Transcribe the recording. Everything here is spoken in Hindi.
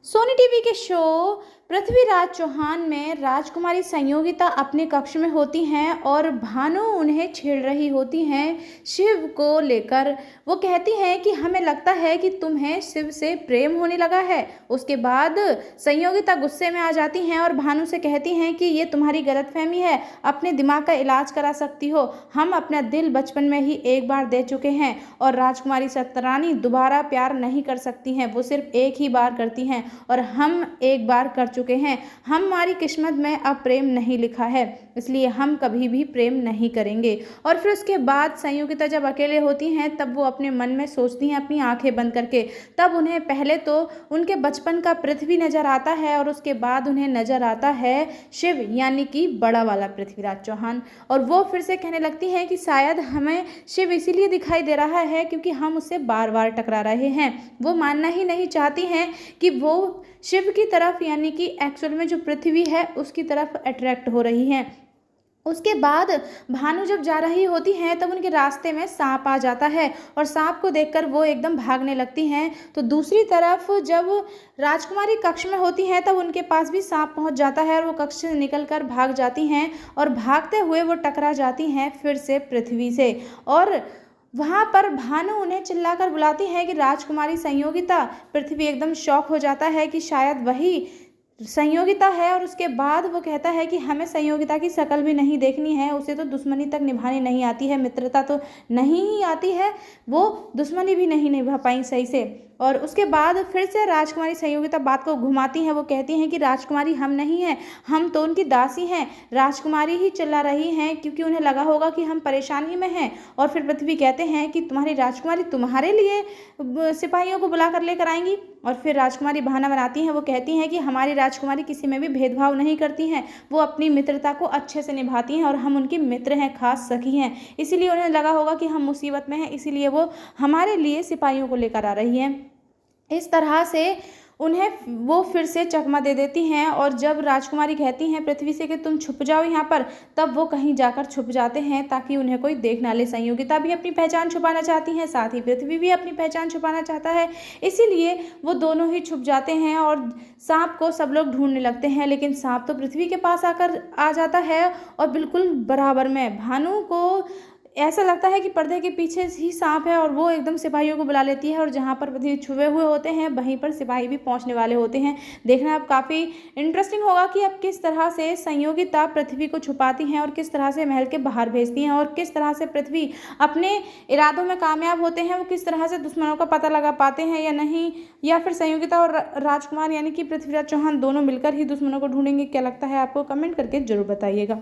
सोनी टीवी के शो पृथ्वीराज चौहान में राजकुमारी संयोगिता अपने कक्ष में होती हैं और भानु उन्हें छेड़ रही होती हैं शिव को लेकर। वो कहती हैं कि हमें लगता है कि तुम्हें शिव से प्रेम होने लगा है। उसके बाद संयोगिता गुस्से में आ जाती हैं और भानु से कहती हैं कि ये तुम्हारी गलतफहमी है, अपने दिमाग का इलाज करा सकती हो। हम अपना दिल बचपन में ही एक बार दे चुके हैं और राजकुमारी सतरानी दोबारा प्यार नहीं कर सकती हैं, वो सिर्फ एक ही बार करती हैं और हम एक बार कर चुके हैं। हमारी किस्मत में अब प्रेम नहीं लिखा है, इसलिए हम कभी भी प्रेम नहीं करेंगे। और फिर उसके बाद संयोगिता जब अकेले होती हैं तब वो अपने मन में सोचती हैं अपनी आंखें बंद करके। तब उन्हें पहले तो उनके बचपन का पृथ्वी नजर आता है और उसके बाद उन्हें नजर आता है शिव, यानी कि बड़ा वाला पृथ्वीराज चौहान। और वो फिर से कहने लगती हैं कि शायद हमें शिव इसीलिए दिखाई दे रहा है क्योंकि हम उससे बार बार टकरा रहे हैं। वो मानना ही नहीं चाहती हैं कि वो शिव की तरफ, यानी कि एक्चुअल में जो पृथ्वी है उसकी तरफ अट्रैक्ट हो रही हैं। उसके बाद भानु जब जा रही होती हैं तब उनके रास्ते में सांप आ जाता है और सांप को देखकर वो एकदम भागने लगती हैं। तो दूसरी तरफ जब राजकुमारी कक्ष में होती हैं तब उनके पास भी सांप पहुंच जाता है और वो कक्ष से निकलकर भाग जाती हैं और भागते हुए वो टकरा जाती हैं फिर से पृथ्वी से। और वहाँ पर भानु उन्हें चिल्लाकर बुलाती है कि राजकुमारी संयोगिता। पृथ्वी एकदम शॉक हो जाता है कि शायद वही संयोगिता है और उसके बाद वो कहता है कि हमें संयोगिता की शक्ल भी नहीं देखनी है, उसे तो दुश्मनी तक निभानी नहीं आती है, मित्रता तो नहीं ही आती है, वो दुश्मनी भी नहीं निभा पाई सही से। और उसके बाद फिर से राजकुमारी संयोगिता बात को घुमाती हैं। वो कहती हैं कि राजकुमारी हम नहीं हैं, हम तो उनकी दासी हैं। राजकुमारी ही चिल्ला रही हैं क्योंकि उन्हें लगा होगा कि हम परेशानी में हैं। और फिर पृथ्वी कहते हैं कि तुम्हारी राजकुमारी तुम्हारे लिए सिपाहियों को बुला कर लेकर आएंगी। और फिर राजकुमारी बहाना बनाती हैं, वो कहती हैं कि हमारी राजकुमारी किसी में भी भेदभाव नहीं करती हैं, वो अपनी मित्रता को अच्छे से निभाती हैं और हम उनकी मित्र हैं, खास सखी हैं। इसीलिए उन्हें लगा होगा कि हम मुसीबत में हैं, इसीलिए वो हमारे लिए सिपाहियों को लेकर आ रही हैं। इस तरह से उन्हें वो फिर से चकमा दे देती हैं। और जब राजकुमारी कहती हैं पृथ्वी से कि तुम छुप जाओ यहाँ पर, तब वो कहीं जाकर छुप जाते हैं ताकि उन्हें कोई देख ना ले। संयोगिता भी अपनी पहचान छुपाना चाहती हैं, साथ ही पृथ्वी भी अपनी पहचान छुपाना चाहता है, इसीलिए वो दोनों ही छुप जाते हैं और सांप को सब लोग ढूंढने लगते हैं। लेकिन सांप तो पृथ्वी के पास आकर आ जाता है और बिल्कुल बराबर में भानु को ऐसा लगता है कि पर्दे के पीछे ही सांप है और वो एकदम सिपाहियों को बुला लेती है और जहाँ पर पृथ्वी छुपे हुए होते हैं वहीं पर सिपाही भी पहुँचने वाले होते हैं। देखना अब काफ़ी इंटरेस्टिंग होगा कि अब किस तरह से संयोगिता पृथ्वी को छुपाती हैं और किस तरह से महल के बाहर भेजती हैं और किस तरह से पृथ्वी अपने इरादों में कामयाब होते हैं, वो किस तरह से दुश्मनों का पता लगा पाते हैं या नहीं, या फिर संयोगिता और राजकुमार यानी कि पृथ्वीराज चौहान दोनों मिलकर ही दुश्मनों को ढूंढेंगे। क्या लगता है आपको? कमेंट करके जरूर बताइएगा।